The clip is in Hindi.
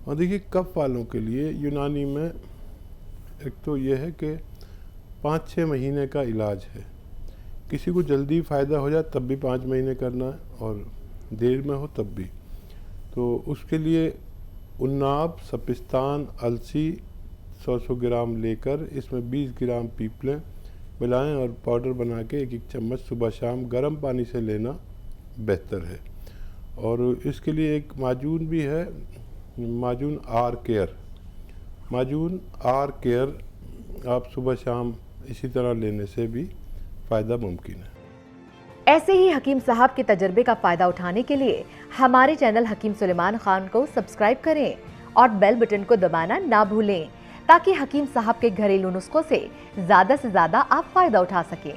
और देखिए कफ वालों के लिए यूनानी में एक तो ये है कि 5-6 महीने का इलाज है। किसी को जल्दी फ़ायदा हो जाए तब भी 5 महीने करना है, और देर में हो तब भी। तो उसके लिए उन्नाब, सपिस्तान, अलसी 100-100 ग्राम लेकर इसमें 20 ग्राम पीपलें मिलाएं और पाउडर बना के 1-1 चम्मच सुबह शाम गर्म पानी से लेना बेहतर है। और इसके लिए एक माजून भी है, माजून आर केयर आप सुबह शाम इसी तरह लेने से भी फ़ायदा मुमकिन है। ऐसे ही हकीम साहब के तजर्बे का फ़ायदा उठाने के लिए हमारे चैनल हकीम सुलेमान खान को सब्सक्राइब करें और बेल बटन को दबाना ना भूलें, ताकि हकीम साहब के घरेलू नुस्खों से ज़्यादा आप फ़ायदा उठा सकें।